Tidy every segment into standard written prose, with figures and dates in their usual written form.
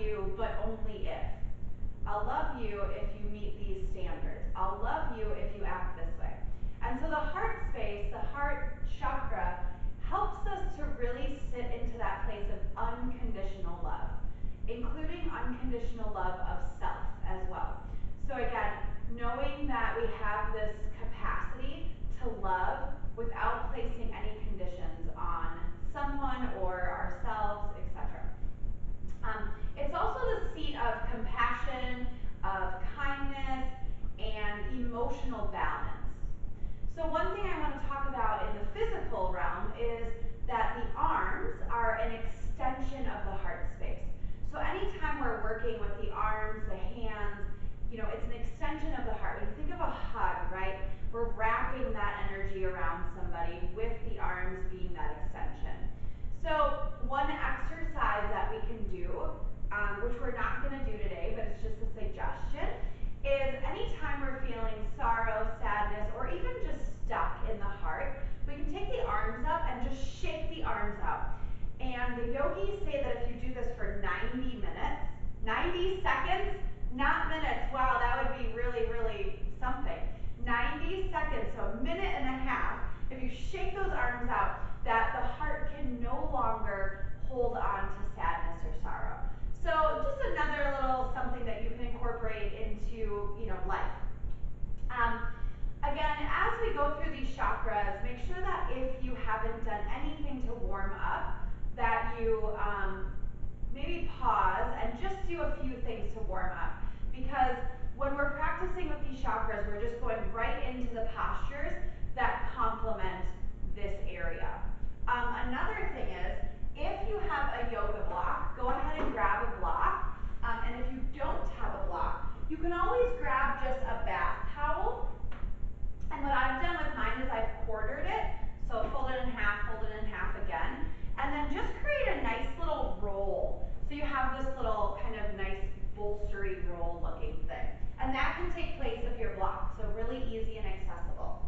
you, but only if. I'll love you if you meet these standards. I'll love you if you act this way. And so the heart space, the heart chakra, helps us to really sit into that place of unconditional love, including unconditional love of self as well. So again, knowing that we have this capacity to love without placing any conditions on someone or ourselves, etc. It's also the seat of compassion, of kindness, and emotional balance. So one thing I want to talk about in the physical realm is that the arms are an extension of the heart space. So anytime we're working with the arms, the hands, it's an extension of the heart. When you think of a hug, right, we're wrapping that energy around somebody with the arms being that extension. So one exercise that we can do, which we're not going to do today, but it's just a suggestion, is anytime we're feeling sorrow, sadness, or even just stuck in the heart, we can take the arms up and just shake the arms out. And the yogis say that if you do this for 90 minutes, 90 seconds, not minutes, wow, that would be really, really something. 90 seconds, so a minute and a half, if you shake those arms out, that the heart can no longer hold on to sadness or sorrow. So just another little something that you can incorporate into, life. Again, as we go through these chakras, make sure that if you haven't done anything to warm up, that you maybe pause and just do a few things to warm up. Because when we're practicing with these chakras, we're just going right into the postures that complement this area. Another thing is, if you have a yoga block, go ahead and grab a block. And if you don't have a block, you can always grab just a bath towel. And what I've done with mine is I've quartered it. So fold it in half again. And then just create a nice little roll. So you have this little kind of nice bolstery roll looking thing. And that can take place of your block. So really easy and accessible.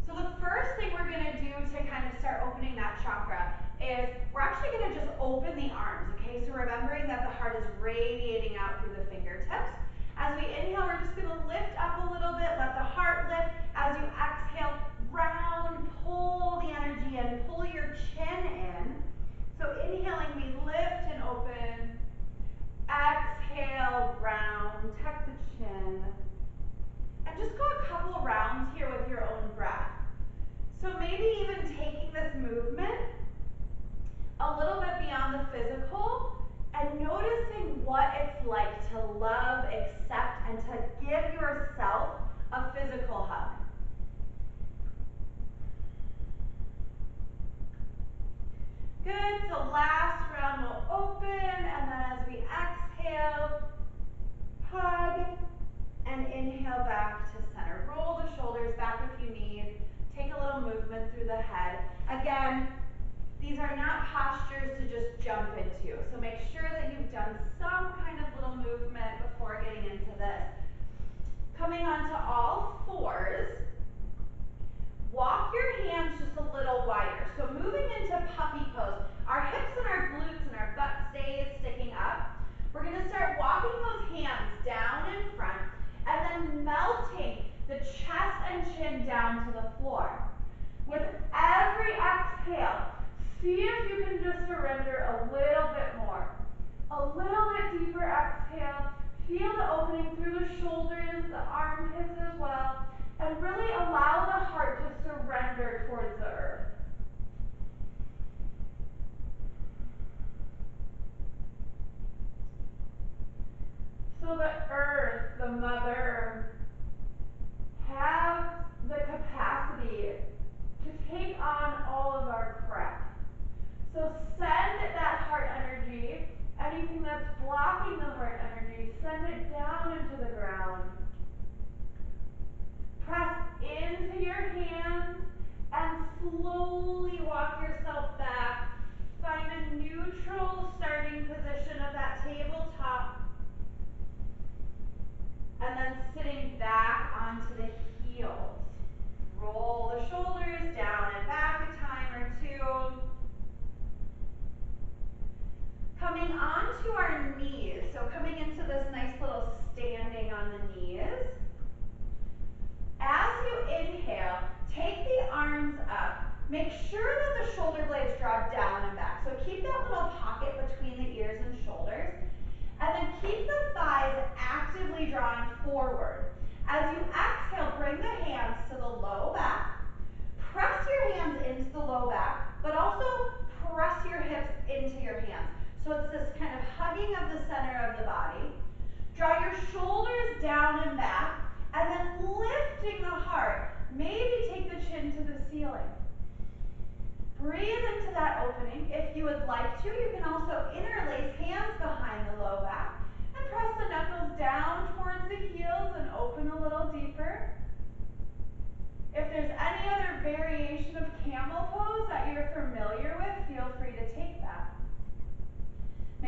So the first thing we're going to do to kind of start opening that chakra is we're actually going to just open the arms, okay? So remembering that the heart is radiating out through the fingertips. As we inhale, we're just going to lift up a little bit, let the heart lift. As you exhale, round, pull the energy in, pull your chin in. So inhaling, we lift and open. Exhale, round, tuck the chin. And just go a couple rounds here with your own breath. So maybe even taking this movement a little bit beyond the physical and noticing what it's like to love, accept, and to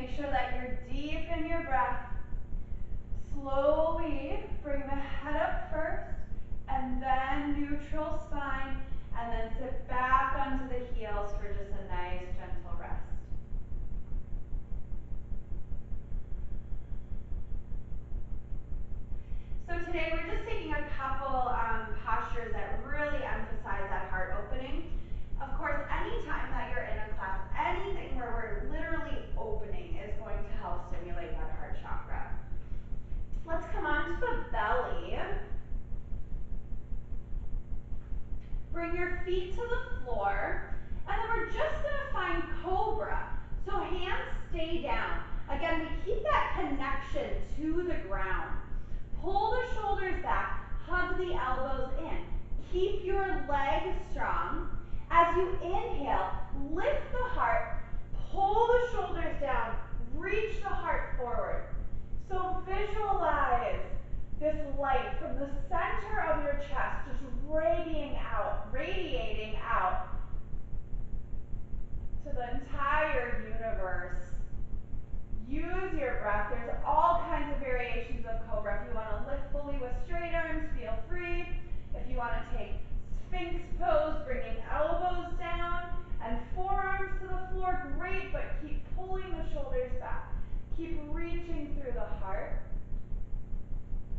Make sure that you're deep in your breath. Slowly bring the head up first, and then neutral spine, and then sit back onto the heels for just a nice gentle rest. So today we're just taking a couple postures that really emphasize that heart opening. Of course, anytime that you're in a class, anything where we're literally opening is going to help stimulate that heart chakra. Let's come onto the belly. Bring your feet to the floor, and then we're just gonna find cobra. So hands stay down. Again, we keep that connection to the ground. Pull the shoulders back, hug the elbows in. Keep your legs strong. As you inhale, lift the heart, pull the shoulders down, reach the heart forward. So visualize this light from the center of your chest, just radiating out to the entire universe. Use your breath. There's all kinds of variations of cobra. If you want to lift fully with straight arms, feel free. If you want to take Sphinx pose, bringing elbows down and forearms to the floor, great, but keep pulling the shoulders back. Keep reaching through the heart.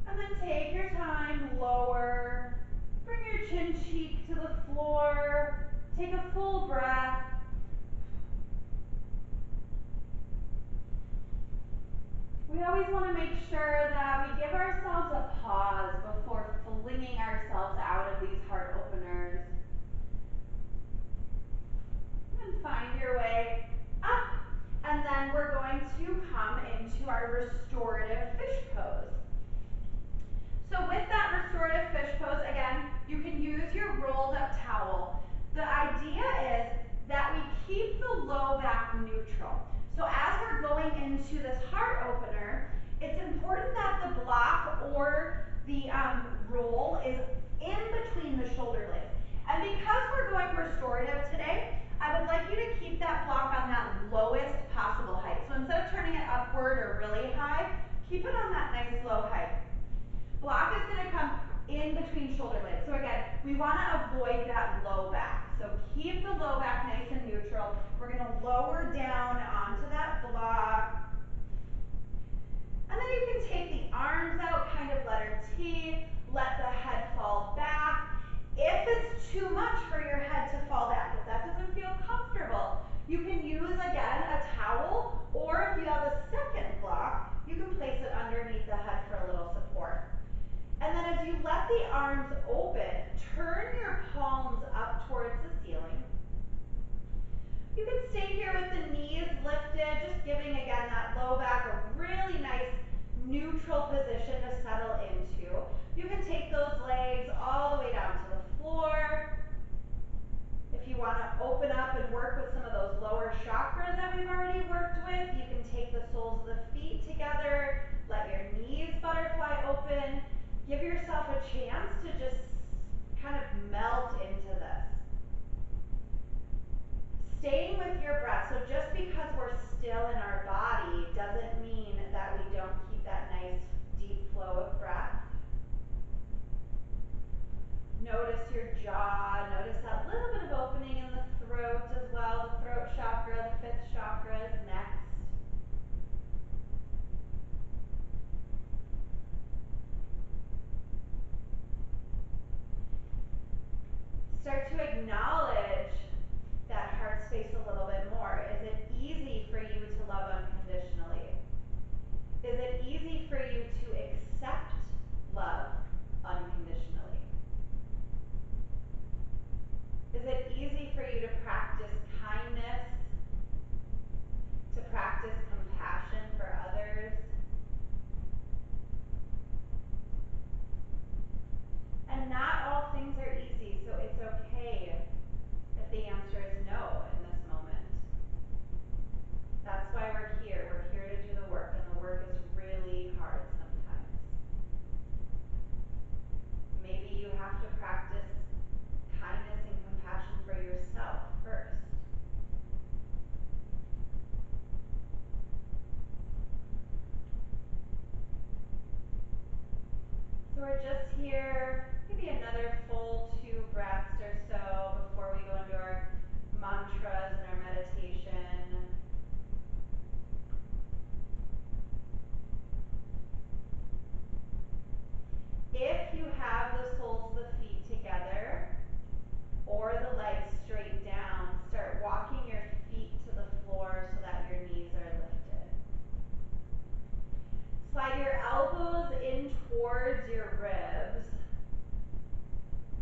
And then take your time, lower. Bring your chin cheek to the floor. Take a full breath. We always want to make sure that we give ourselves a pause before flinging ourselves out of these heart openers. And find your way up. And then we're going to come into our restorative fish pose. So with that restorative fish pose, again, you can use your rolled up towel. The idea is that we keep the low back neutral. So as we're going into this heart opener, it's important that the block or the roll is in between the shoulder blades. And because we're going restorative today, I would like you to keep that block on that lowest possible height. So instead of turning it upward or really high, keep it on that nice low height. Block is going to come in between shoulder blades. So again, we want to avoid that low back. So keep the low back nice and neutral. We're going to lower down onto that block. And then you can take the arms out, kind of letter T, let the head fall back. If it's too much for your head to fall back, if that doesn't feel comfortable, you can use, again, a towel, or if you have a second block, you can place it underneath the head for a little support. And then as you let the arms open, turn your palms up towards the ceiling. You can stay here with the knees lifted we're just here, maybe another full 2 breaths or so before we go into our mantras and our meditation. If you have the soles of the feet together or the legs straight down, start walking your feet to the floor so that your knees are lifted. Slide your elbows in towards your ribs,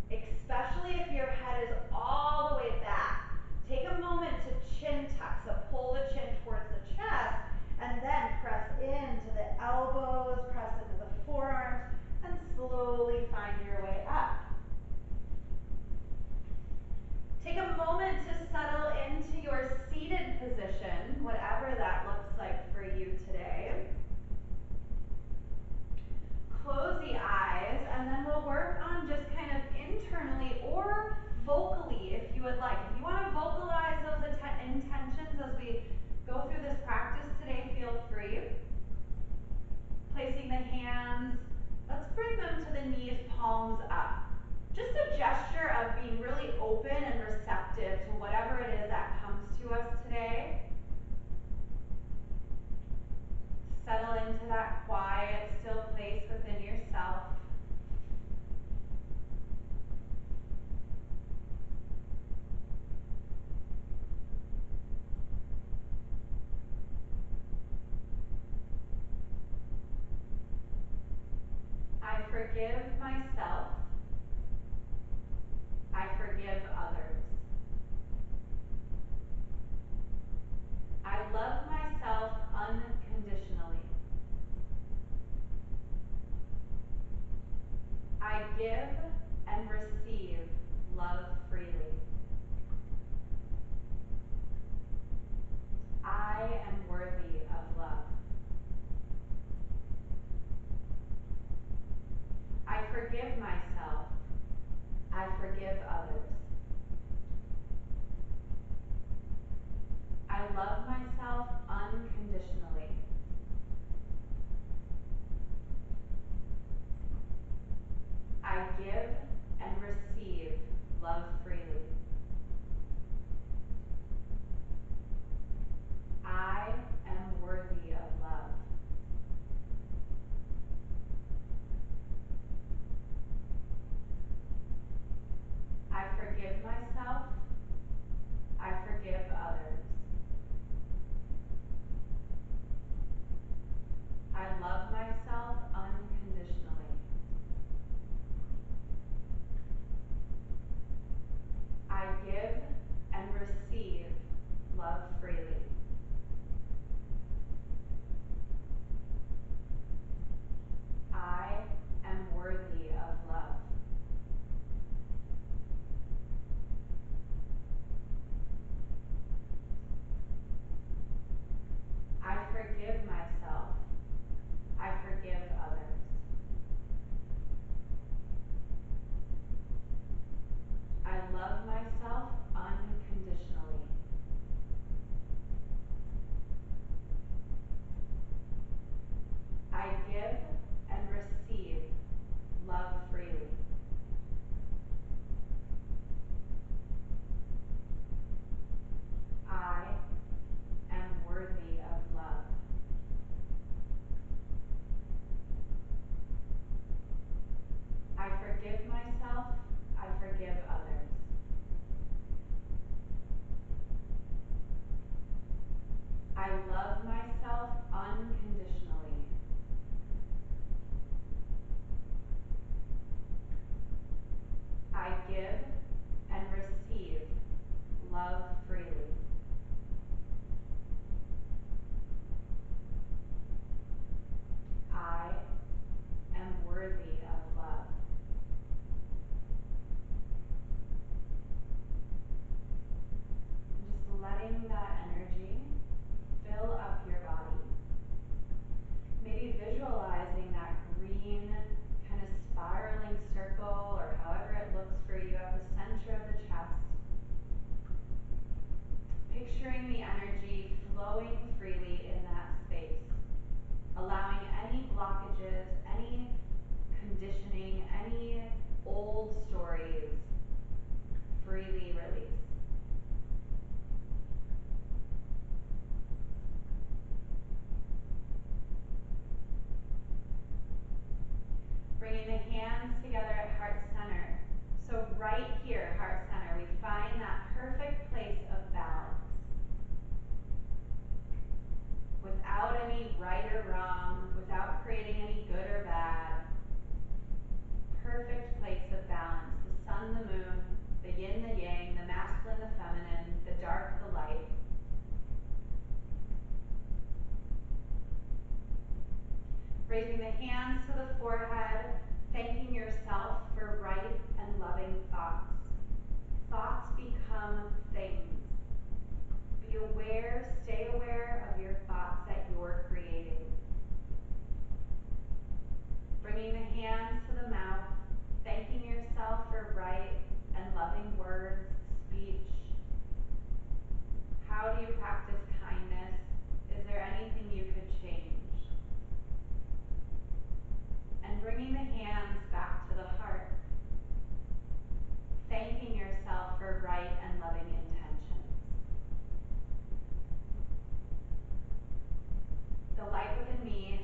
especially if your head is all the way back. Take a moment to chin tuck, so pull the chin towards the chest, and then press into the elbows, press into the forearms, and slowly find your way up. Take a moment to settle into your seated position, whatever that looks like for you today. Close the eyes, and then we'll work on just kind of internally or vocally if you would like. If you want to vocalize those intentions as we go through this practice today, feel free. Placing the hands, let's bring them to the knees, palms up. Just a gesture of being really open and receptive to whatever it is that comes to us today. Settle into that quiet, still place within yourself. I forgive myself. I forgive others. I love myself unconditionally. I give and receive love freely. I am worthy of love. I forgive myself. I forgive others. I love myself unconditionally. I give and receive love freely. I am worthy of love. I forgive myself. I forgive others. I love myself unconditionally. I give and receive love freely. I am worthy of love. I forgive myself. I forgive others. I love myself unconditionally. I give and receive love freely. I am worthy of love. or wrong, without creating any good or bad. Perfect place of balance, the sun, the moon, the yin, the yang, the masculine, the feminine, the dark, the light. Raising the hands to the forehead, thanking yourself for right and loving thoughts. Thoughts become things. Be aware, stay aware of your thoughts that you're creating. Bringing the hands to the mouth, thanking yourself for right and loving words, speech. How do you practice kindness? Is there anything you could change? And bringing the hands back to the heart, thanking yourself for right and loving intentions. The light within me